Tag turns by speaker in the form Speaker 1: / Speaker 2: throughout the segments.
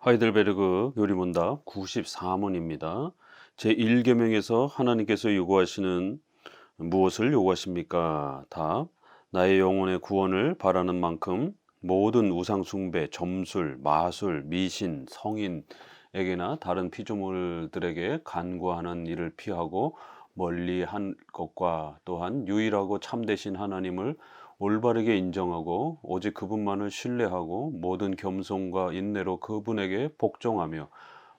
Speaker 1: 하이델베르그 요리문답 94문입니다. 제1계명에서 하나님께서 요구하시는 무엇을 요구하십니까? 답. 나의 영혼의 구원을 바라는 만큼 모든 우상숭배, 점술, 마술, 미신, 성인에게나 다른 피조물들에게 간구하는 일을 피하고 멀리 한 것과 또한 유일하고 참되신 하나님을 올바르게 인정하고 오직 그분만을 신뢰하고 모든 겸손과 인내로 그분에게 복종하며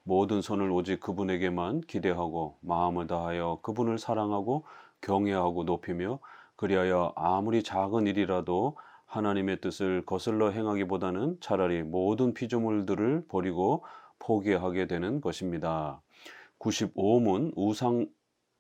Speaker 1: 모든 선을 오직 그분에게만 기대하고 마음을 다하여 그분을 사랑하고 경외하고 높이며 그리하여 아무리 작은 일이라도 하나님의 뜻을 거슬러 행하기보다는 차라리 모든 피조물들을 버리고 포기하게 되는 것입니다. 95문 우상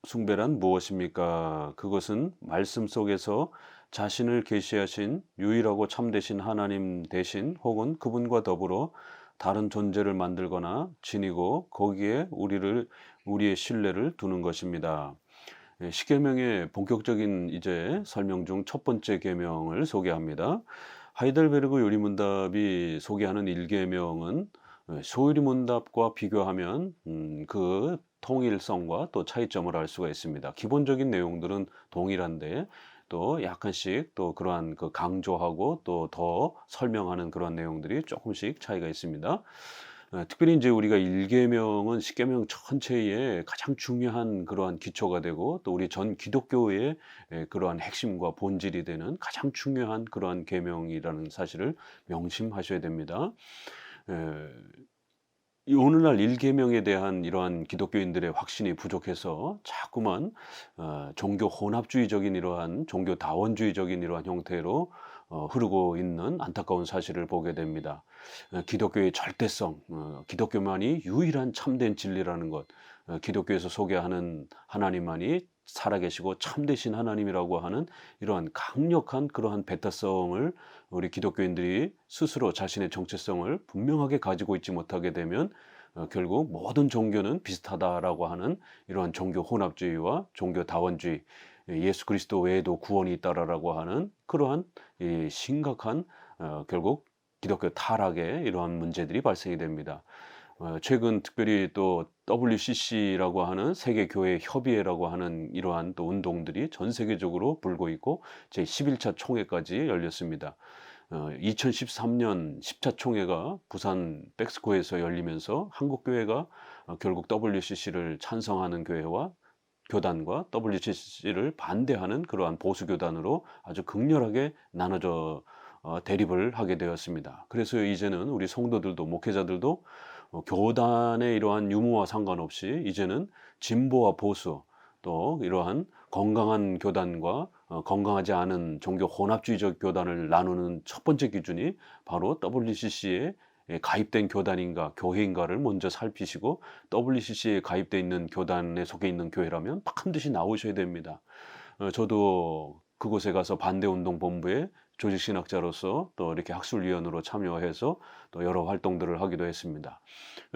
Speaker 1: 숭배란 무엇입니까? 그것은 말씀 속에서 자신을 계시하신 유일하고 참되신 하나님 대신 혹은 그분과 더불어 다른 존재를 만들거나 지니고 거기에 우리의 신뢰를 두는 것입니다. 십계명의 본격적인 이제 설명 중 첫 번째 계명을 소개합니다. 하이델베르그 요리문답이 소개하는 1계명은 소요리문답과 비교하면 그 통일성과 또 차이점을 알 수가 있습니다. 기본적인 내용들은 동일한데 또 약간씩 또 그러한 그 강조하고 또 더 설명하는 그런 내용들이 조금씩 차이가 있습니다. 특별히 이제 우리가 1계명은 십계명 전체의 가장 중요한 그러한 기초가 되고 또 우리 전 기독교의 그러한 핵심과 본질이 되는 가장 중요한 그러한 계명이라는 사실을 명심하셔야 됩니다. 에, 이 오늘날 1계명에 대한 이러한 기독교인들의 확신이 부족해서 자꾸만 종교 혼합주의적인 이러한 종교 다원주의적인 이러한 형태로 흐르고 있는 안타까운 사실을 보게 됩니다. 기독교의 절대성, 기독교만이 유일한 참된 진리라는 것, 기독교에서 소개하는 하나님만이 살아계시고 참되신 하나님이라고 하는 이러한 강력한 그러한 배타성을 우리 기독교인들이 스스로 자신의 정체성을 분명하게 가지고 있지 못하게 되면 결국 모든 종교는 비슷하다라고 하는 이러한 종교 혼합주의와 종교 다원주의, 예수 그리스도 외에도 구원이 있다라고 하는 그러한 이 심각한 결국 기독교 타락의 이러한 문제들이 발생이 됩니다. 최근 특별히 또 WCC라고 하는 세계교회 협의회라고 하는 이러한 또 운동들이 전 세계적으로 불고 있고 제11차 총회까지 열렸습니다. 2013년 10차 총회가 부산 백스코에서 열리면서 한국 교회가 결국 WCC를 찬성하는 교회와 교단과 WCC를 반대하는 그러한 보수 교단으로 아주 극렬하게 나눠져 대립을 하게 되었습니다. 그래서 이제는 우리 성도들도 목회자들도 교단의 이러한 유무와 상관없이 이제는 진보와 보수 또 이러한 건강한 교단과 건강하지 않은 종교 혼합주의적 교단을 나누는 첫 번째 기준이 바로 WCC에 가입된 교단인가 교회인가를 먼저 살피시고 WCC에 가입돼 있는 교단에 속해 있는 교회라면 반드시 나오셔야 됩니다. 저도 그곳에 가서 반대운동본부에 조직신학자로서 또 이렇게 학술위원으로 참여해서 또 여러 활동들을 하기도 했습니다.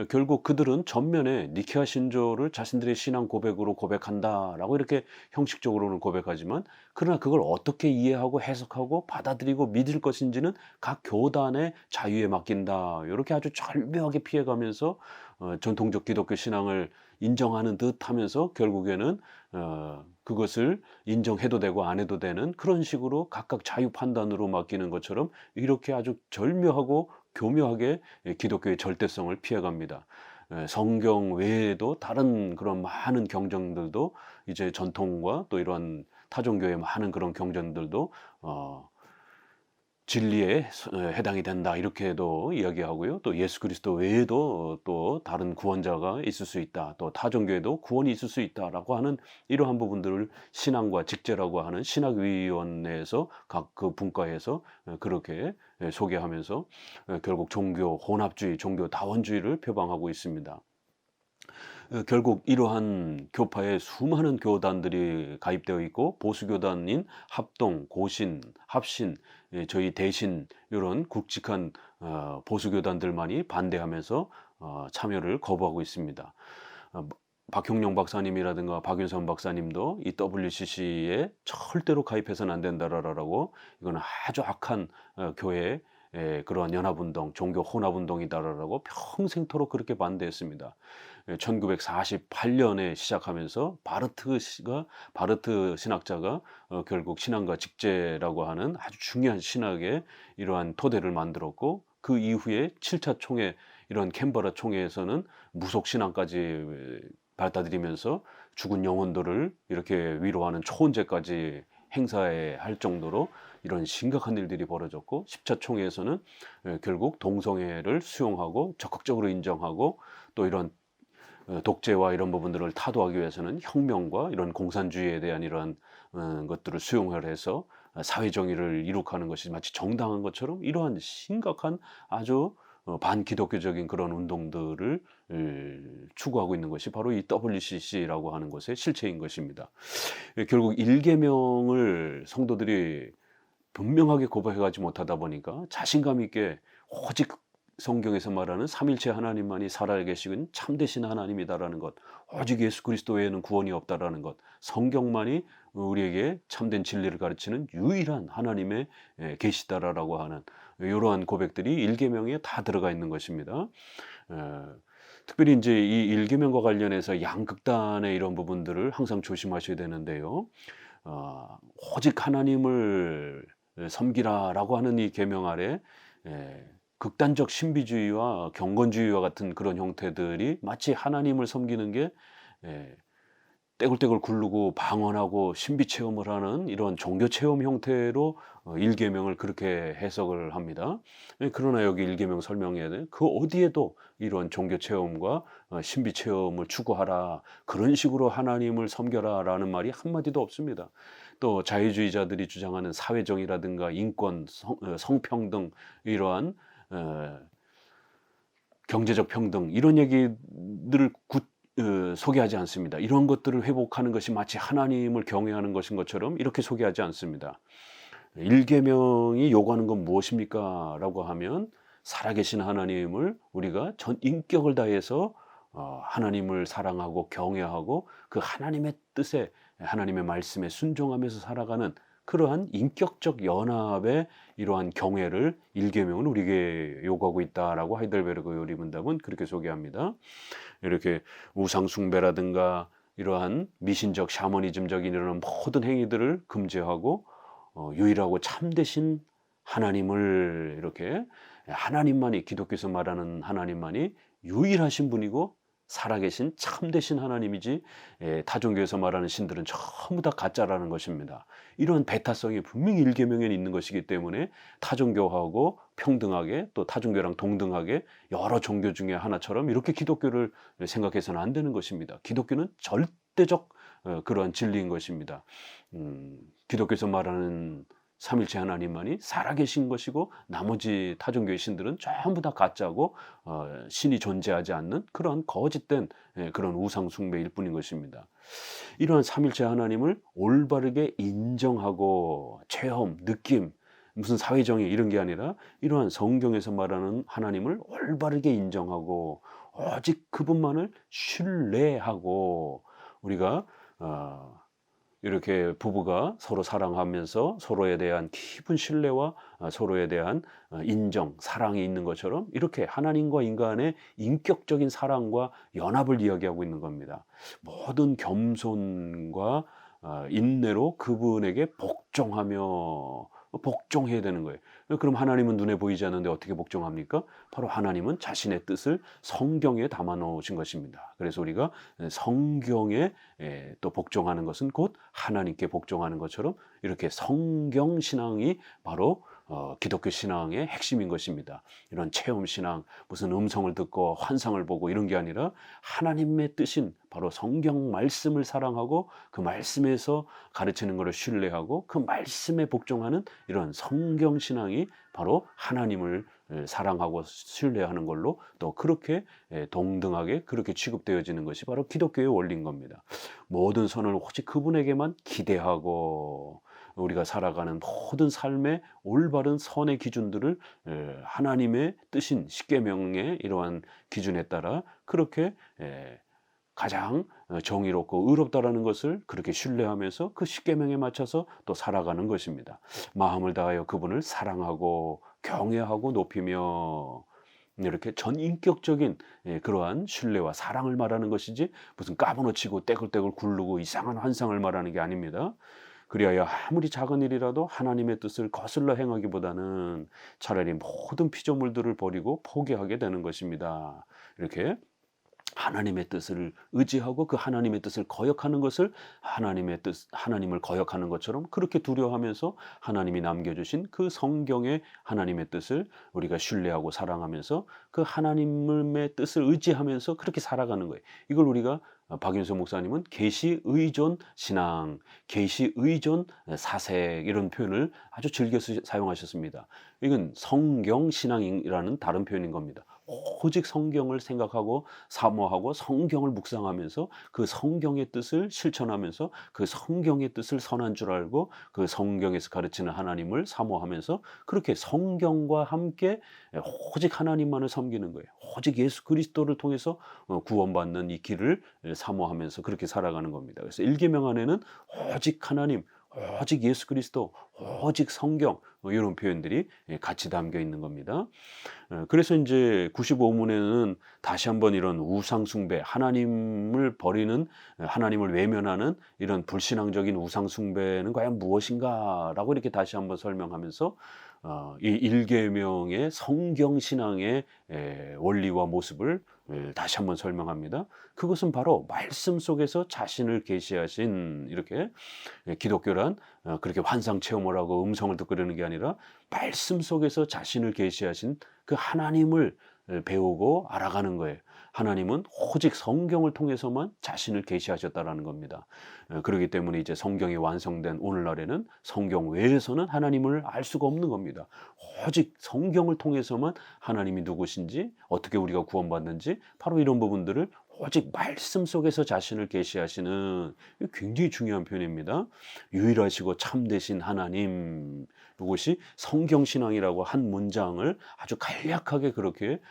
Speaker 1: 결국 그들은 전면에 니케아 신조를 자신들의 신앙 고백으로 고백한다라고 이렇게 형식적으로는 고백하지만 그러나 그걸 어떻게 이해하고 해석하고 받아들이고 믿을 것인지는 각 교단의 자유에 맡긴다. 이렇게 아주 절묘하게 피해가면서 전통적 기독교 신앙을 인정하는 듯 하면서 결국에는 그것을 인정해도 되고 안 해도 되는 그런 식으로 각각 자유 판단으로 맡기는 것처럼 이렇게 아주 절묘하고 교묘하게 기독교의 절대성을 피해갑니다. 성경 외에도 다른 그런 많은 경전들도 이제 전통과 또 이런 타종교의 많은 그런 경전들도 진리에 해당이 된다 이렇게도 이야기하고요. 또 예수 그리스도 외에도 또 다른 구원자가 있을 수 있다. 또 타종교에도 구원이 있을 수 있다라고 하는 이러한 부분들을 신앙과 직제라고 하는 신학위원회에서 각 그 분과에서 그렇게 소개하면서 결국 종교 혼합주의, 종교 다원주의를 표방하고 있습니다. 결국 이러한 교파에 수많은 교단들이 가입되어 있고 보수 교단인 합동, 고신, 합신, 저희 대신 이런 굵직한 보수 교단들만이 반대하면서 참여를 거부하고 있습니다. 어, 박형룡 박사님이라든가 박윤선 박사님도 이 WCC에 절대로 가입해서는 안 된다라고 이거는 아주 악한 교회 그러한 연합운동, 종교 혼합운동이다라고 평생토록 그렇게 반대했습니다. 1948년에 시작하면서 바르트 신학자가 결국 신앙과 직제라고 하는 아주 중요한 신학의 이러한 토대를 만들었고, 그 이후에 7차 총회, 이런 캔버라 총회에서는 무속 신앙까지 받아들이면서 죽은 영혼들을 이렇게 위로하는 초원제까지 행사할 정도로 이런 심각한 일들이 벌어졌고, 10차 총회에서는 결국 동성애를 수용하고 적극적으로 인정하고, 또 이런 독재와 이런 부분들을 타도하기 위해서는 혁명과 이런 공산주의에 대한 이러한 것들을 수용을 해서 사회 정의를 이룩하는 것이 마치 정당한 것처럼, 이러한 심각한 아주 반기독교적인 그런 운동들을 추구하고 있는 것이 바로 이 WCC라고 하는 것의 실체인 것입니다. 결국 일계명을 성도들이 분명하게 고백하지 못하다 보니까 자신감 있게 오직 성경에서 말하는 삼일체 하나님만이 살아계신 참되신 하나님이다라는 것, 오직 예수 그리스도 외에는 구원이 없다라는 것, 성경만이 우리에게 참된 진리를 가르치는 유일한 하나님의 계시다라고 하는 이러한 고백들이 일계명에 다 들어가 있는 것입니다. 특별히 이제 이 일계명과 관련해서 양극단의 이런 부분들을 항상 조심하셔야 되는데요. 오직 하나님을 섬기라라고 하는 이 계명 아래 극단적 신비주의와 경건주의와 같은 그런 형태들이 마치 하나님을 섬기는 게 떼굴떼굴 굴르고 방언하고 신비 체험을 하는 이런 종교 체험 형태로 일계명을 그렇게 해석을 합니다. 그러나 여기 일계명 설명에 그 어디에도 이런 종교 체험과 신비 체험을 추구하라, 그런 식으로 하나님을 섬겨라라는 말이 한마디도 없습니다. 또 자유주의자들이 주장하는 사회정의라든가 인권, 성평등, 이러한 경제적 평등, 이런 얘기들을 소개하지 않습니다. 이런 것들을 회복하는 것이 마치 하나님을 경외하는 것인 것처럼 이렇게 소개하지 않습니다. 일계명이 요구하는 건 무엇입니까? 라고 하면 살아계신 하나님을 우리가 전 인격을 다해서 하나님을 사랑하고 경외하고 그 하나님의 뜻에, 하나님의 말씀에 순종하면서 살아가는 그러한 인격적 연합의 이러한 경외를 일계명은 우리에게 요구하고 있다라고 하이델베르그 요리문답은 그렇게 소개합니다. 이렇게 우상 숭배라든가 이러한 미신적 샤머니즘적인 이런 모든 행위들을 금지하고 유일하고 참되신 하나님을, 이렇게 하나님만이, 기독교에서 말하는 하나님만이 유일하신 분이고 살아계신 참되신 하나님이지, 타종교에서 말하는 신들은 전부 다 가짜라는 것입니다. 이런 배타성이 분명히 일계명에 있는 것이기 때문에 타종교하고 평등하게, 또 타종교랑 동등하게 여러 종교 중에 하나처럼 이렇게 기독교를 생각해서는 안 되는 것입니다. 기독교는 절대적 그러한 진리인 것입니다. 기독교에서 말하는 삼일체 하나님만이 살아계신 것이고, 나머지 타종교의 신들은 전부 다 가짜고 신이 존재하지 않는 그런 거짓된 그런 우상 숭배일 뿐인 것입니다. 이러한 삼일체 하나님을 올바르게 인정하고 체험, 느낌, 무슨 사회정의 이런 게 아니라 이러한 성경에서 말하는 하나님을 올바르게 인정하고 오직 그분만을 신뢰하고, 우리가 이렇게 부부가 서로 사랑하면서 서로에 대한 깊은 신뢰와 서로에 대한 인정, 사랑이 있는 것처럼 이렇게 하나님과 인간의 인격적인 사랑과 연합을 이야기하고 있는 겁니다. 모든 겸손과 인내로 그분에게 복종해야 되는 거예요. 그럼 하나님은 눈에 보이지 않는데 어떻게 복종합니까? 바로 하나님은 자신의 뜻을 성경에 담아 놓으신 것입니다. 그래서 우리가 성경에 또 복종하는 것은 곧 하나님께 복종하는 것처럼, 이렇게 성경 신앙이 바로 기독교 신앙의 핵심인 것입니다. 이런 체험 신앙, 무슨 음성을 듣고 환상을 보고 이런 게 아니라 하나님의 뜻인 바로 성경 말씀을 사랑하고 그 말씀에서 가르치는 것을 신뢰하고 그 말씀에 복종하는 이런 성경 신앙이 바로 하나님을 사랑하고 신뢰하는 걸로 또 그렇게 동등하게 그렇게 취급되어지는 것이 바로 기독교의 원리인 겁니다. 모든 선을 오직 그분에게만 기대하고 우리가 살아가는 모든 삶의 올바른 선의 기준들을 하나님의 뜻인 십계명의 이러한 기준에 따라 그렇게 가장 정의롭고 의롭다라는 것을 그렇게 신뢰하면서 그 십계명에 맞춰서 또 살아가는 것입니다. 마음을 다하여 그분을 사랑하고 경외하고 높이며 이렇게 전인격적인 그러한 신뢰와 사랑을 말하는 것이지 무슨 까부러치고 떼굴떼굴 굴르고 이상한 환상을 말하는 게 아닙니다. 그리하여 아무리 작은 일이라도 하나님의 뜻을 거슬러 행하기보다는 차라리 모든 피조물들을 버리고 포기하게 되는 것입니다. 이렇게 하나님의 뜻을 의지하고 그 하나님의 뜻을 거역하는 것을 하나님을 거역하는 것처럼 그렇게 두려워하면서 하나님이 남겨주신 그 성경의 하나님의 뜻을 우리가 신뢰하고 사랑하면서 그 하나님의 뜻을 의지하면서 그렇게 살아가는 거예요. 이걸 우리가 박윤수 목사님은 계시 의존 신앙, 계시 의존 사색 이런 표현을 아주 즐겨 사용하셨습니다. 이건 성경 신앙이라는 다른 표현인 겁니다. 오직 성경을 생각하고 사모하고 성경을 묵상하면서 그 성경의 뜻을 실천하면서 그 성경의 뜻을 선한 줄 알고 그 성경에서 가르치는 하나님을 사모하면서 그렇게 성경과 함께 오직 하나님만을 섬기는 거예요. 오직 예수 그리스도를 통해서 구원받는 이 길을 사모하면서 그렇게 살아가는 겁니다. 그래서 일계명 안에는 오직 하나님, 오직 예수 그리스도, 오직 성경 이런 표현들이 같이 담겨 있는 겁니다. 그래서 이제 95문에는 다시 한번 이런 우상 숭배, 하나님을 버리는, 하나님을 외면하는 이런 불신앙적인 우상 숭배는 과연 무엇인가라고 이렇게 다시 한번 설명하면서 이 일계명의 성경 신앙의 원리와 모습을 다시 한번 설명합니다. 그것은 바로 말씀 속에서 자신을 계시하신 이렇게 기독교란 그렇게 환상 체험을 하고 음성을 듣고 그러는 게 아니라 말씀 속에서 자신을 계시하신 그 하나님을 배우고 알아가는 거예요. 하나님은 오직 성경을 통해서만 자신을 계시하셨다라는 겁니다. 그렇기 때문에 이제 성경이 완성된 오늘날에는 성경 외에서는 하나님을 알 수가 없는 겁니다. 오직 성경을 통해서만 하나님이 누구신지 어떻게 우리가 구원받는지 바로 이런 부분들을 오직 말씀 속에서 자신을 계시하시는 굉장히 중요한 표현입니다. 유일하시고 참되신 하나님, 이것이 성경신앙이라고 한 문장을 아주 간략하게 그렇게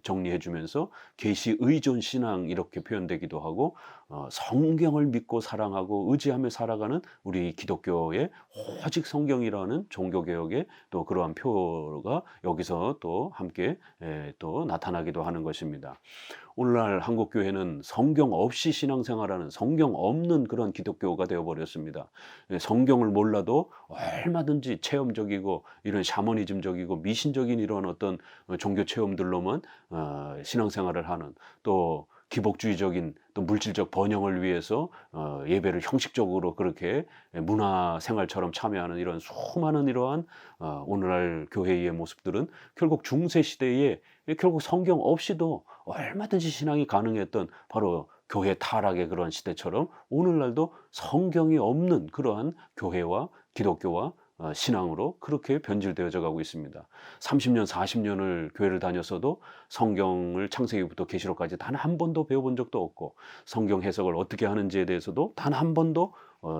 Speaker 1: 정리해 주면서 계시 의존 신앙 이렇게 표현되기도 하고 성경을 믿고 사랑하고 의지하며 살아가는 우리 기독교의 오직 성경이라는 종교개혁의 또 그러한 표가 여기서 또 함께 또 나타나기도 하는 것입니다. 오늘날 한국교회는 성경 없이 신앙생활하는 성경 없는 그런 기독교가 되어버렸습니다. 성경을 몰라도 얼마든지 체험적이고 이런 샤머니즘적이고 미신적인 이런 어떤 종교 체험들로만 신앙생활을 하는 또 기복주의적인 또 물질적 번영을 위해서 예배를 형식적으로 그렇게 문화생활처럼 참여하는 이런 수많은 이러한 오늘날 교회의 모습들은 결국 중세시대에 결국 성경 없이도 얼마든지 신앙이 가능했던 바로 교회 타락의 그런 시대처럼 오늘날도 성경이 없는 그러한 교회와 기독교와 신앙으로 그렇게 변질되어져 가고 있습니다. 30년, 40년을 교회를 다녔어도 성경을 창세기부터 계시록까지 단 한 번도 배워본 적도 없고 성경 해석을 어떻게 하는지에 대해서도 단 한 번도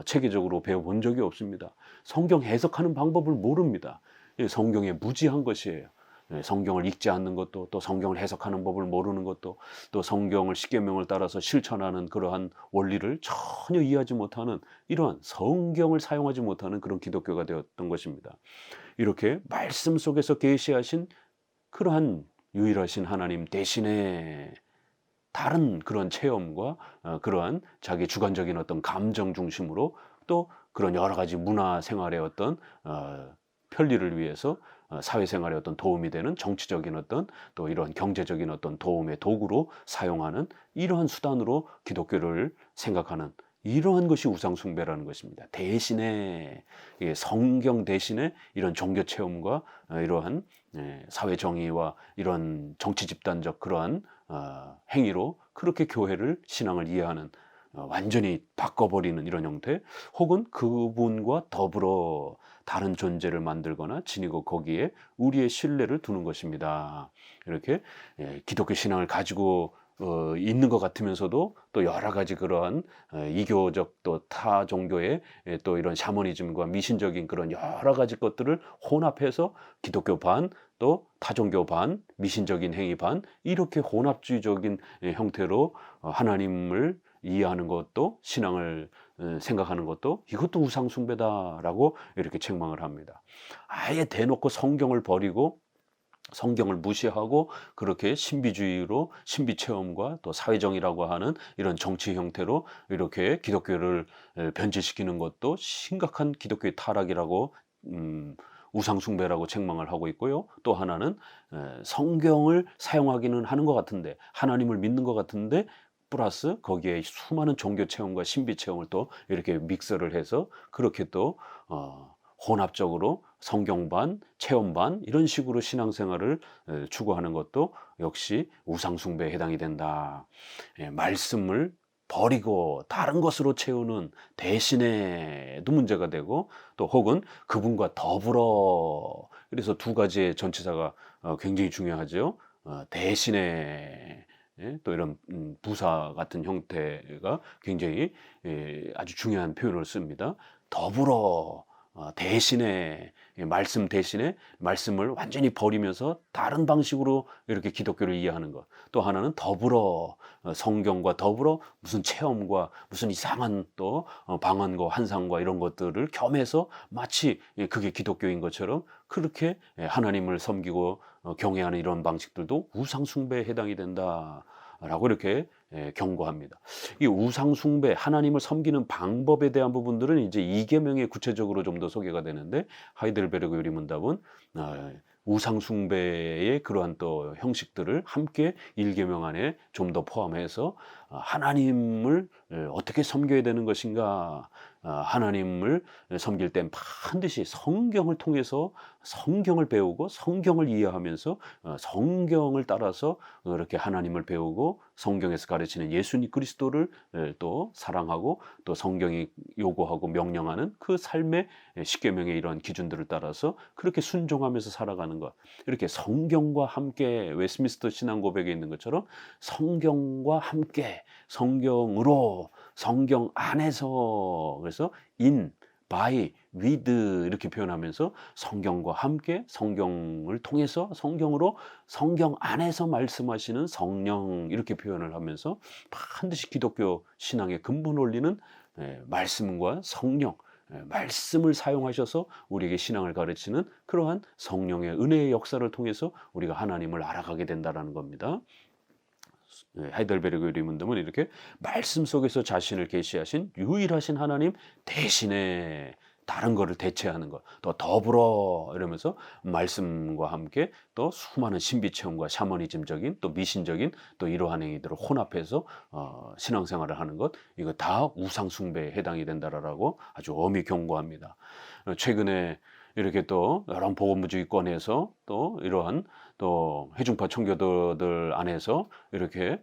Speaker 1: 체계적으로 배워본 적이 없습니다. 성경 해석하는 방법을 모릅니다. 성경에 무지한 것이에요. 성경을 읽지 않는 것도 또 성경을 해석하는 법을 모르는 것도 또 성경을 십계명을 따라서 실천하는 그러한 원리를 전혀 이해하지 못하는 이러한 성경을 사용하지 못하는 그런 기독교가 되었던 것입니다. 이렇게 말씀 속에서 계시하신 그러한 유일하신 하나님 대신에 다른 그런 체험과 그러한 자기 주관적인 어떤 감정 중심으로 또 그런 여러 가지 문화 생활의 어떤 편리를 위해서 사회생활에 어떤 도움이 되는 정치적인 어떤 또 이런 경제적인 어떤 도움의 도구로 사용하는 이러한 수단으로 기독교를 생각하는 이러한 것이 우상숭배라는 것입니다. 대신에 성경 대신에 이런 종교 체험과 이러한 사회 정의와 이런 정치 집단적 그러한 행위로 그렇게 교회를 신앙을 이해하는 완전히 바꿔버리는 이런 형태 혹은 그분과 더불어 다른 존재를 만들거나 지니고 거기에 우리의 신뢰를 두는 것입니다. 이렇게 기독교 신앙을 가지고 있는 것 같으면서도 또 여러 가지 그러한 이교적 또 타 종교의 또 이런 샤머니즘과 미신적인 그런 여러 가지 것들을 혼합해서 기독교 반 또 타종교 반 미신적인 행위 반 이렇게 혼합주의적인 형태로 하나님을 이해하는 것도 신앙을 생각하는 것도 이것도 우상 숭배다라고 이렇게 책망을 합니다. 아예 대놓고 성경을 버리고 성경을 무시하고 그렇게 신비주의로 신비 체험과 또 사회정의라고 하는 이런 정치 형태로 이렇게 기독교를 변질시키는 것도 심각한 기독교의 타락이라고 우상 숭배라고 책망을 하고 있고요. 또 하나는 성경을 사용하기는 하는 것 같은데 하나님을 믿는 것 같은데 플러스 거기에 수많은 종교 체험과 신비 체험을 또 이렇게 믹서를 해서 그렇게 또 혼합적으로 성경반, 체험반 이런 식으로 신앙생활을 추구하는 것도 역시 우상숭배에 해당이 된다. 말씀을 버리고 다른 것으로 채우는 대신에도 문제가 되고 또 혹은 그분과 더불어 그래서 두 가지의 전치사가 굉장히 중요하죠. 대신에 또 이런 부사 같은 형태가 굉장히 아주 중요한 표현을 씁니다. 더불어 대신에 말씀 대신에 말씀을 완전히 버리면서 다른 방식으로 이렇게 기독교를 이해하는 것. 또 하나는 더불어 성경과 더불어 무슨 체험과 무슨 이상한 또 방언과 환상과 이런 것들을 겸해서 마치 그게 기독교인 것처럼 그렇게 하나님을 섬기고 경외하는 이런 방식들도 우상 숭배에 해당이 된다라고 이렇게 경고합니다. 이 우상 숭배, 하나님을 섬기는 방법에 대한 부분들은 이제 2계명에 구체적으로 좀 더 소개가 되는데 하이델베르그 요리문답은 우상 숭배의 그러한 또 형식들을 함께 1계명 안에 좀 더 포함해서 하나님을 어떻게 섬겨야 되는 것인가? 하나님을 섬길 땐 반드시 성경을 통해서 성경을 배우고 성경을 이해하면서 성경을 따라서 이렇게 하나님을 배우고 성경에서 가르치는 예수님 그리스도를 또 사랑하고 또 성경이 요구하고 명령하는 그 삶의 10계명의 이러한 기준들을 따라서 그렇게 순종하면서 살아가는 것. 이렇게 성경과 함께 웨스트민스터 신앙 고백에 있는 것처럼 성경과 함께 성경으로 성경 안에서 그래서 in, by, with 이렇게 표현하면서 성경과 함께 성경을 통해서 성경으로 성경 안에서 말씀하시는 성령 이렇게 표현을 하면서 반드시 기독교 신앙의 근본 원리는 말씀과 성령 말씀을 사용하셔서 우리에게 신앙을 가르치는 그러한 성령의 은혜의 역사를 통해서 우리가 하나님을 알아가게 된다는 겁니다. 하이델베르그 리문덤은 이렇게 말씀 속에서 자신을 계시하신 유일하신 하나님 대신에 다른 것을 대체하는 것, 또 더불어 이러면서 말씀과 함께 또 수많은 신비 체험과 샤머니즘적인 또 미신적인 또 이러한 행위들을 혼합해서 신앙생활을 하는 것, 이거 다 우상 숭배에 해당이 된다라고 아주 엄히 경고합니다. 최근에 이렇게 또 여러 복음주의권에서 또 이러한 또 회중파 청교도들 안에서 이렇게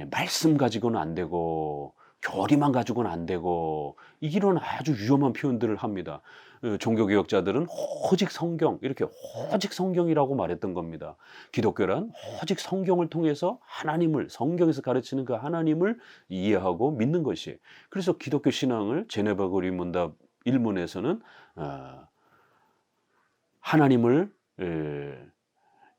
Speaker 1: 말씀 가지고는 안 되고 교리만 가지고는 안 되고 이런 아주 위험한 표현들을 합니다. 종교개혁자들은 오직 성경 이렇게 오직 성경이라고 말했던 겁니다. 기독교란 오직 성경을 통해서 하나님을 성경에서 가르치는 그 하나님을 이해하고 믿는 것이 그래서 기독교 신앙을 제네바 고린문답 1문에서는 하나님을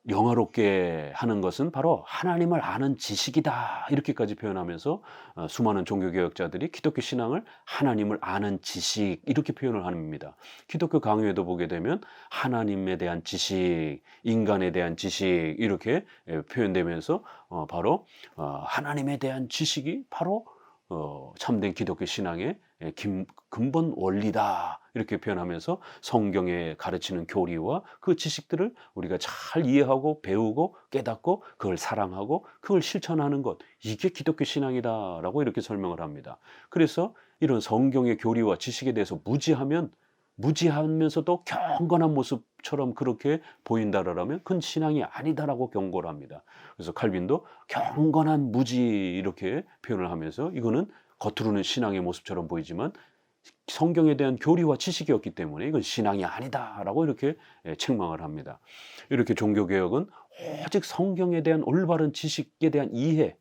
Speaker 1: 영화롭게 하는 것은 바로 하나님을 아는 지식이다 이렇게까지 표현하면서 수많은 종교개혁자들이 기독교 신앙을 하나님을 아는 지식 이렇게 표현을 합니다. 기독교 강요에도 보게 되면 하나님에 대한 지식, 인간에 대한 지식 이렇게 표현되면서 바로 하나님에 대한 지식이 바로 참된 기독교 신앙의 근본 원리다 이렇게 표현하면서 성경에 가르치는 교리와 그 지식들을 우리가 잘 이해하고 배우고 깨닫고 그걸 사랑하고 그걸 실천하는 것 이게 기독교 신앙이다라고 이렇게 설명을 합니다. 그래서 이런 성경의 교리와 지식에 대해서 무지하면서도 경건한 모습처럼 그렇게 보인다라면 그건 신앙이 아니다라고 경고를 합니다. 그래서 칼빈도 경건한 무지 이렇게 표현을 하면서 이거는 겉으로는 신앙의 모습처럼 보이지만 성경에 대한 교리와 지식이었기 때문에 이건 신앙이 아니다라고 이렇게 책망을 합니다. 이렇게 종교개혁은 오직 성경에 대한 올바른 지식에 대한 이해,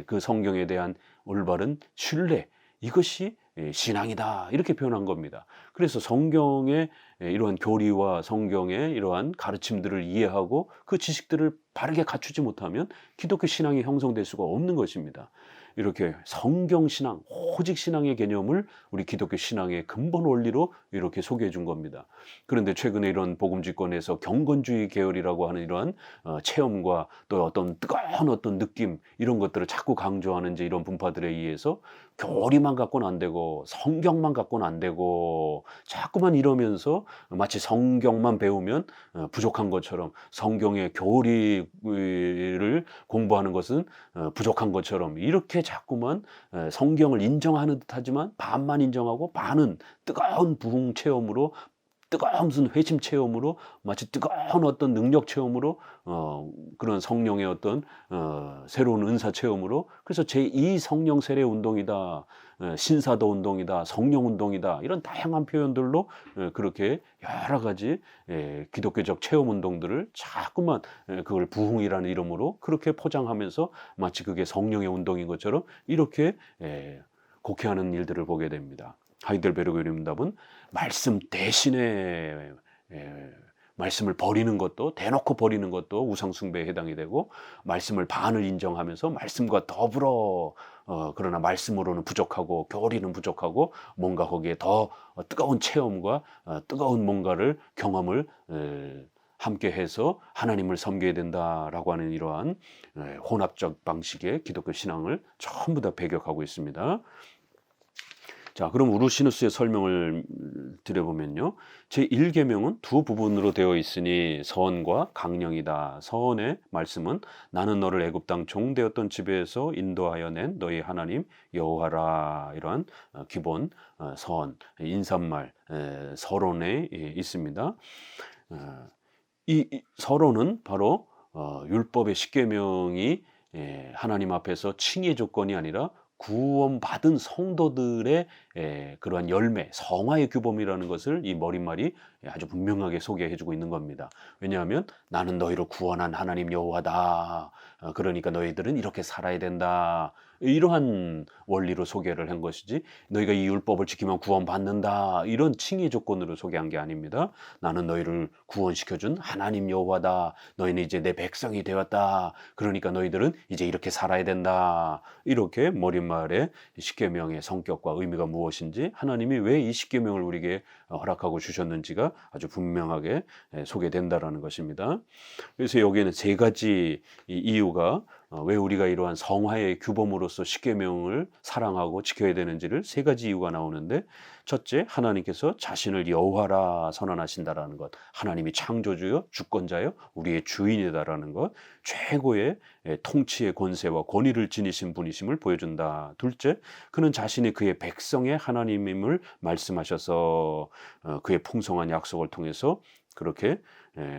Speaker 1: 그 성경에 대한 올바른 신뢰 이것이 신앙이다 이렇게 표현한 겁니다. 그래서 성경의 이러한 교리와 성경의 이러한 가르침들을 이해하고 그 지식들을 바르게 갖추지 못하면 기독교 신앙이 형성될 수가 없는 것입니다. 이렇게 성경 신앙, 오직 신앙의 개념을 우리 기독교 신앙의 근본 원리로 이렇게 소개해 준 겁니다. 그런데 최근에 이런 복음지권에서 경건주의 계열이라고 하는 이러한 체험과 또 어떤 뜨거운 어떤 느낌 이런 것들을 자꾸 강조하는 이제 이런 분파들에 의해서 교리만 갖고는 안 되고 성경만 갖고는 안 되고 자꾸만 이러면서 마치 성경만 배우면 부족한 것처럼 성경의 교리를 공부하는 것은 부족한 것처럼 이렇게 자꾸만 성경을 인정하는 듯하지만 반만 인정하고 반은 뜨거운 부흥 체험으로 뜨거운 무슨 회심 체험으로 마치 뜨거운 어떤 능력 체험으로 그런 성령의 어떤 새로운 은사 체험으로 그래서 제2 성령 세례 운동이다. 신사도 운동이다. 성령 운동이다. 이런 다양한 표현들로 그렇게 여러 가지 기독교적 체험 운동들을 자꾸만 그걸 부흥이라는 이름으로 그렇게 포장하면서 마치 그게 성령의 운동인 것처럼 이렇게 곡해하는 일들을 보게 됩니다. 하이델베르그 율림답은 말씀 대신에 말씀을 버리는 것도 대놓고 버리는 것도 우상숭배에 해당이 되고 말씀을 반을 인정하면서 말씀과 더불어 그러나 말씀으로는 부족하고 교리는 부족하고 뭔가 거기에 더 뜨거운 체험과 뜨거운 뭔가를 경험을 함께 해서 하나님을 섬겨야 된다라고 하는 이러한 혼합적 방식의 기독교 신앙을 전부 다 배격하고 있습니다. 자, 그럼 우르시누스의 설명을 드려보면요. 제1계명은 두 부분으로 되어 있으니 서원과 강령이다. 서원의 말씀은 나는 너를 애굽 땅 종되었던 집에서 인도하여 낸 너희 하나님 여호와라. 이러한 기본 서원, 인사말, 서론에 있습니다. 이 서론은 바로 율법의 10계명이 하나님 앞에서 칭의 조건이 아니라 구원받은 성도들의 그러한 열매, 성화의 규범이라는 것을 이 머릿말이 아주 분명하게 소개해주고 있는 겁니다. 왜냐하면 나는 너희를 구원한 하나님 여호와다. 그러니까 너희들은 이렇게 살아야 된다. 이러한 원리로 소개를 한 것이지 너희가 이 율법을 지키면 구원받는다. 이런 칭의 조건으로 소개한 게 아닙니다. 나는 너희를 구원시켜준 하나님 여호와다. 너희는 이제 내 백성이 되었다. 그러니까 너희들은 이제 이렇게 살아야 된다. 이렇게 머릿말에 십계명의 성격과 의미가 무엇인지 하나님이 왜 이 십계명을 우리에게 허락하고 주셨는지가 아주 분명하게 소개된다라는 것입니다. 그래서 여기에는 세 가지 이유가 왜 우리가 이러한 성화의 규범으로서 십계명을 사랑하고 지켜야 되는지를 세 가지 이유가 나오는데 첫째, 하나님께서 자신을 여호와라 선언하신다라는 것. 하나님이 창조주요, 주권자요, 우리의 주인이다라는 것. 최고의 통치의 권세와 권위를 지니신 분이심을 보여준다. 둘째, 그는 자신이 그의 백성의 하나님임을 말씀하셔서 그의 풍성한 약속을 통해서 그렇게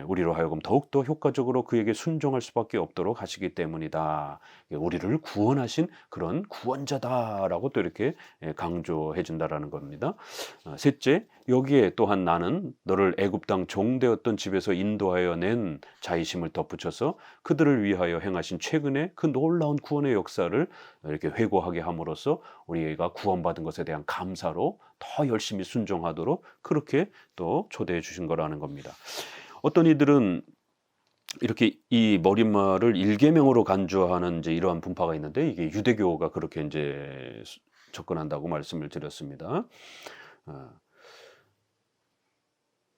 Speaker 1: 우리로 하여금 더욱더 효과적으로 그에게 순종할 수밖에 없도록 하시기 때문이다. 우리를 구원하신 그런 구원자다라고 또 이렇게 강조해 준다라는 겁니다. 셋째, 여기에 또한 나는 너를 애굽 땅 종되었던 집에서 인도하여 낸 자이심을 덧붙여서 그들을 위하여 행하신 최근의 그 놀라운 구원의 역사를 이렇게 회고하게 함으로써 우리가 구원받은 것에 대한 감사로 더 열심히 순종하도록 그렇게 또 초대해 주신 거라는 겁니다. 어떤 이들은 이렇게 이 머릿말을 일계명으로 간주하는 이제 이러한 분파가 있는데 이게 유대교가 그렇게 이제 접근한다고 말씀을 드렸습니다.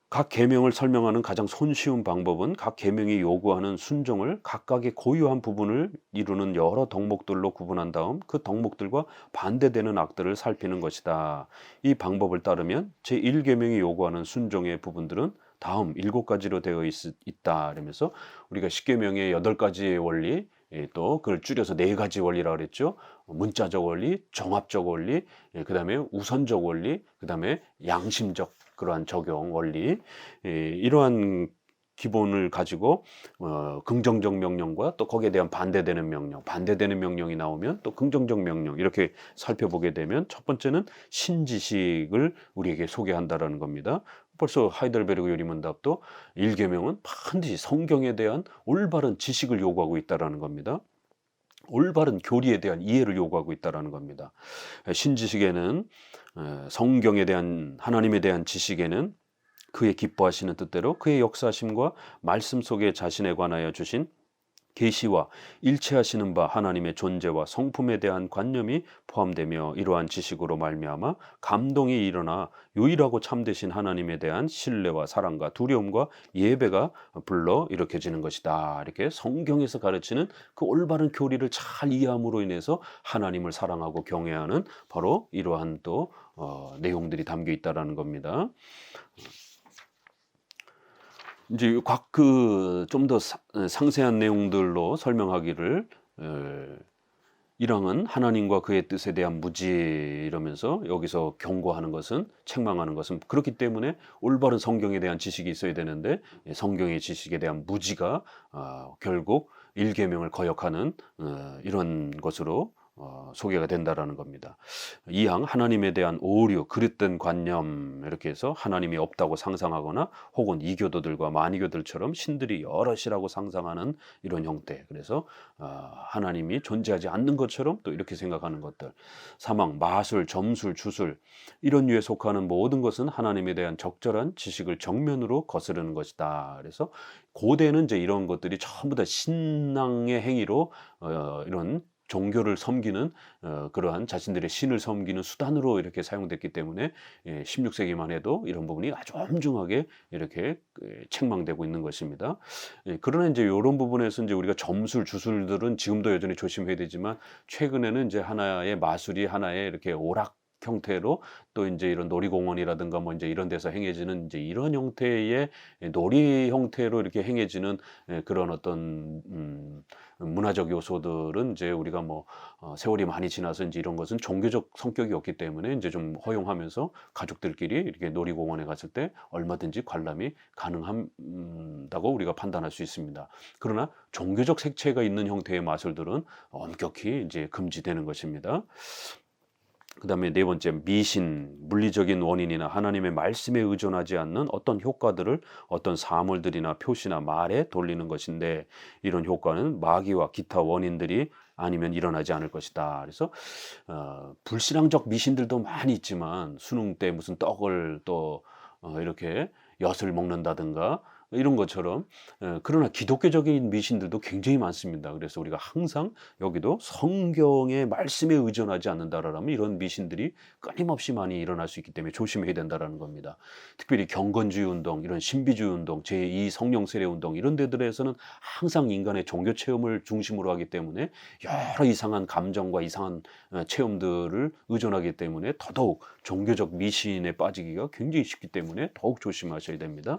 Speaker 1: 각 계명을 설명하는 가장 손쉬운 방법은 각 계명이 요구하는 순종을 각각의 고유한 부분을 이루는 여러 덕목들로 구분한 다음 그 덕목들과 반대되는 악들을 살피는 것이다. 이 방법을 따르면 제1계명이 요구하는 순종의 부분들은 다음 7가지로 되어 있다. 이러면서 우리가 10계명의 8가지의 원리 또 그걸 줄여서 4가지 원리라고 그랬죠. 문자적 원리, 종합적 원리, 그 다음에 우선적 원리, 그 다음에 양심적 그러한 적용 원리 이러한 기본을 가지고 긍정적 명령과 또 거기에 대한 반대되는 명령이 나오면 또 긍정적 명령 이렇게 살펴보게 되면 첫 번째는 신지식을 우리에게 소개한다라는 겁니다. 벌써 하이델베르그 요리문답도 1계명은 반드시 성경에 대한 올바른 지식을 요구하고 있다라는 겁니다. 올바른 교리에 대한 이해를 요구하고 있다라는 겁니다. 신지식에는 성경에 대한 하나님에 대한 지식에는 그의 기뻐하시는 뜻대로 그의 역사하심과 말씀 속에 자신에 관하여 주신 계시와 일체하시는 바 하나님의 존재와 성품에 대한 관념이 포함되며 이러한 지식으로 말미암아 감동이 일어나 유일하고 참되신 하나님에 대한 신뢰와 사랑과 두려움과 예배가 불러 일으켜지는 것이다. 이렇게 성경에서 가르치는 그 올바른 교리를 잘 이해함으로 인해서 하나님을 사랑하고 경외하는 바로 이러한 또 내용들이 담겨 있다라는 겁니다. 이제 각 그 좀 더 상세한 내용들로 설명하기를 1항은 하나님과 그의 뜻에 대한 무지 이러면서 여기서 경고하는 것은 책망하는 것은 그렇기 때문에 올바른 성경에 대한 지식이 있어야 되는데 성경의 지식에 대한 무지가 결국 일계명을 거역하는 이런 것으로 소개가 된다라는 겁니다. 2항 하나님에 대한 오류, 그릇된 관념 이렇게 해서 하나님이 없다고 상상하거나 혹은 이교도들과 만이교들처럼 신들이 여럿이라고 상상하는 이런 형태. 그래서 하나님이 존재하지 않는 것처럼 또 이렇게 생각하는 것들. 3항 마술, 점술, 주술 이런 류에 속하는 모든 것은 하나님에 대한 적절한 지식을 정면으로 거스르는 것이다. 그래서 고대는 이제 이런 것들이 전부 다 신앙의 행위로 이런 종교를 섬기는 그러한 자신들의 신을 섬기는 수단으로 이렇게 사용됐기 때문에 16세기만 해도 이런 부분이 아주 엄중하게 이렇게 책망되고 있는 것입니다. 그러나 이제 이런 부분에서 이제 우리가 점술, 주술들은 지금도 여전히 조심해야 되지만 최근에는 이제 하나의 마술이 하나의 이렇게 오락 형태로 또 이제 이런 놀이공원이라든가 뭐 이제 이런 데서 행해지는 이제 이런 형태의 놀이 형태로 이렇게 행해지는 그런 어떤 문화적 요소들은 이제 우리가 뭐 세월이 많이 지나서 이제 이런 것은 종교적 성격이 없기 때문에 이제 좀 허용하면서 가족들끼리 이렇게 놀이공원에 갔을 때 얼마든지 관람이 가능하다고 우리가 판단할 수 있습니다. 그러나 종교적 색채가 있는 형태의 마술들은 엄격히 이제 금지되는 것입니다. 그 다음에 네 번째, 미신, 물리적인 원인이나 하나님의 말씀에 의존하지 않는 어떤 효과들을 어떤 사물들이나 표시나 말에 돌리는 것인데 이런 효과는 마귀와 기타 원인들이 아니면 일어나지 않을 것이다. 그래서 불신앙적 미신들도 많이 있지만 수능 때 무슨 떡을 또 이렇게 엿을 먹는다든가 이런 것처럼 그러나 기독교적인 미신들도 굉장히 많습니다. 그래서 우리가 항상 여기도 성경의 말씀에 의존하지 않는다라면 이런 미신들이 끊임없이 많이 일어날 수 있기 때문에 조심해야 된다라는 겁니다. 특별히 경건주의 운동, 이런 신비주의 운동, 제2 성령 세례 운동 이런 데들에서는 항상 인간의 종교 체험을 중심으로 하기 때문에 여러 이상한 감정과 이상한 체험들을 의존하기 때문에 더더욱 종교적 미신에 빠지기가 굉장히 쉽기 때문에 더욱 조심하셔야 됩니다.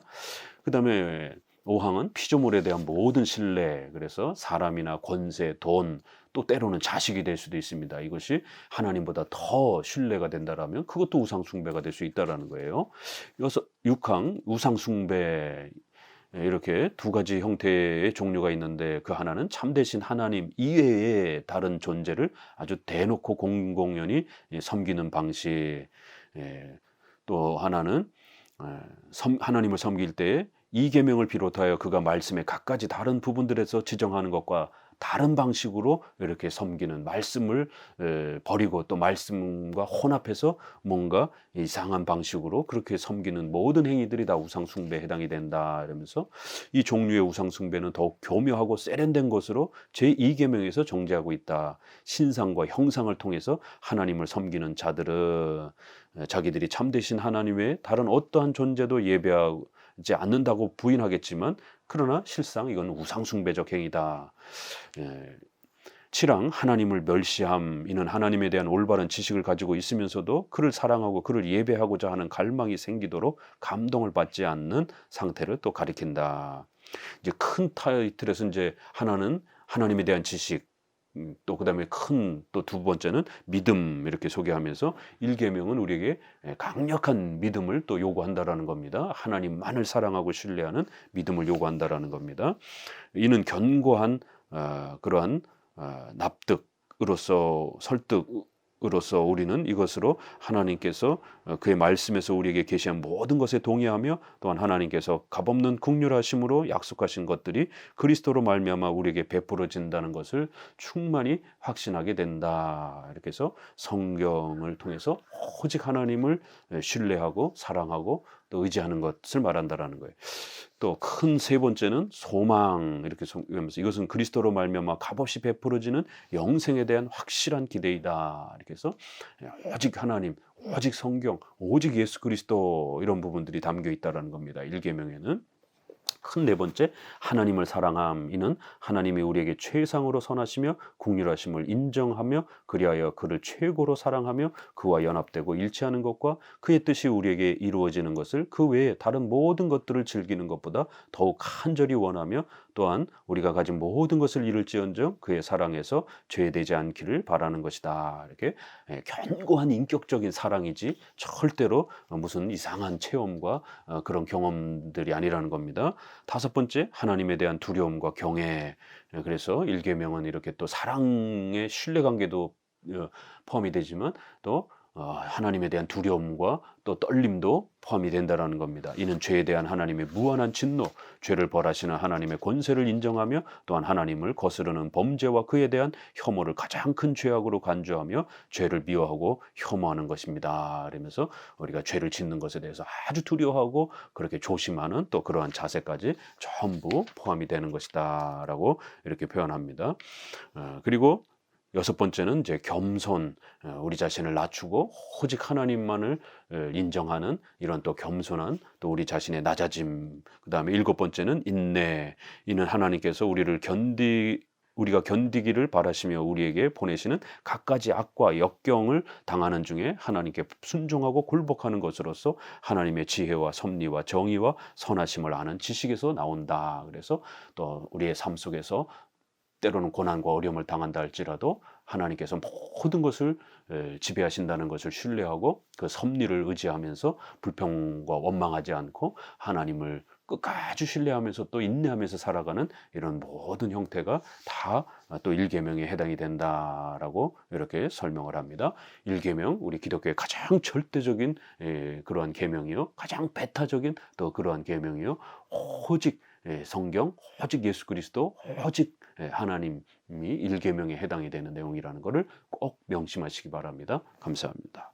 Speaker 1: 그 다음에 5항은 피조물에 대한 모든 신뢰, 그래서 사람이나 권세, 돈, 또 때로는 자식이 될 수도 있습니다. 이것이 하나님보다 더 신뢰가 된다라면 그것도 우상숭배가 될 수 있다는 거예요. 6항 우상숭배 이렇게 두 가지 형태의 종류가 있는데 그 하나는 참되신 하나님 이외의 다른 존재를 아주 대놓고 공공연히 섬기는 방식. 또 하나는 하나님을 섬길 때에 이 계명을 비롯하여 그가 말씀의 각가지 다른 부분들에서 지정하는 것과 다른 방식으로 이렇게 섬기는 말씀을 버리고 또 말씀과 혼합해서 뭔가 이상한 방식으로 그렇게 섬기는 모든 행위들이 다 우상숭배에 해당이 된다 이러면서 이 종류의 우상숭배는 더욱 교묘하고 세련된 것으로 제2계명에서 정죄하고 있다. 신상과 형상을 통해서 하나님을 섬기는 자들은 자기들이 참되신 하나님 외에 다른 어떠한 존재도 예배하지 않는다고 부인하겠지만 그러나 실상 이건 우상숭배적 행위다. 7항 하나님을 멸시함. 이는 하나님에 대한 올바른 지식을 가지고 있으면서도 그를 사랑하고 그를 예배하고자 하는 갈망이 생기도록 감동을 받지 않는 상태를 또 가리킨다. 이제 큰 타이틀에서 이제 하나는 하나님에 대한 지식, 또 그다음에 큰 또 두 번째는 믿음 이렇게 소개하면서 1계명은 우리에게 강력한 믿음을 또 요구한다라는 겁니다. 하나님만을 사랑하고 신뢰하는 믿음을 요구한다라는 겁니다. 이는 견고한 그러한 납득으로서 설득으로서 우리는 이것으로 하나님께서 그의 말씀에서 우리에게 계시한 모든 것에 동의하며 또한 하나님께서 값없는 긍휼하심으로 약속하신 것들이 그리스도로 말미암아 우리에게 베풀어진다는 것을 충만히 확신하게 된다. 이렇게 해서 성경을 통해서 오직 하나님을 신뢰하고 사랑하고 또 의지하는 것을 말한다라는 거예요. 또 큰 세 번째는 소망 이렇게 소개하면서 이것은 그리스도로 말미암아 값없이 베풀어지는 영생에 대한 확실한 기대이다. 이렇게 해서 오직 하나님, 오직 성경, 오직 예수 그리스도 이런 부분들이 담겨 있다라는 겁니다. 1계명에는. 큰 네 번째, 하나님을 사랑함. 이는 하나님이 우리에게 최상으로 선하시며 긍휼하심을 인정하며 그리하여 그를 최고로 사랑하며 그와 연합되고 일치하는 것과 그의 뜻이 우리에게 이루어지는 것을 그 외에 다른 모든 것들을 즐기는 것보다 더욱 간절히 원하며 또한 우리가 가진 모든 것을 이룰지언정 그의 사랑에서 죄되지 않기를 바라는 것이다. 이렇게 견고한 인격적인 사랑이지 절대로 무슨 이상한 체험과 그런 경험들이 아니라는 겁니다. 다섯 번째, 하나님에 대한 두려움과 경외. 그래서 1계명은 이렇게 또 사랑의 신뢰관계도 포함이 되지만 또 하나님에 대한 두려움과 또 떨림도 포함이 된다라는 겁니다. 이는 죄에 대한 하나님의 무한한 진노, 죄를 벌하시는 하나님의 권세를 인정하며 또한 하나님을 거스르는 범죄와 그에 대한 혐오를 가장 큰 죄악으로 간주하며 죄를 미워하고 혐오하는 것입니다. 그러면서 우리가 죄를 짓는 것에 대해서 아주 두려워하고 그렇게 조심하는 또 그러한 자세까지 전부 포함이 되는 것이다라고 이렇게 표현합니다. 그리고 여섯 번째는 이제 겸손, 우리 자신을 낮추고 오직 하나님만을 인정하는 이런 또 겸손한 또 우리 자신의 낮아짐. 그다음에 일곱 번째는 인내. 이는 하나님께서 우리가 견디기를 바라시며 우리에게 보내시는 갖가지 악과 역경을 당하는 중에 하나님께 순종하고 굴복하는 것으로서 하나님의 지혜와 섭리와 정의와 선하심을 아는 지식에서 나온다. 그래서 또 우리의 삶 속에서 때로는 고난과 어려움을 당한다 할지라도 하나님께서 모든 것을 지배하신다는 것을 신뢰하고 그 섭리를 의지하면서 불평과 원망하지 않고 하나님을 끝까지 신뢰하면서 또 인내하면서 살아가는 이런 모든 형태가 다 또 1계명에 해당이 된다라고 이렇게 설명을 합니다. 1계명, 우리 기독교의 가장 절대적인 그러한 계명이요, 가장 배타적인 또 그러한 계명이요, 오직 성경, 오직 예수 그리스도, 오직 하나님이 1계명에 해당이 되는 내용이라는 것을 꼭 명심하시기 바랍니다. 감사합니다.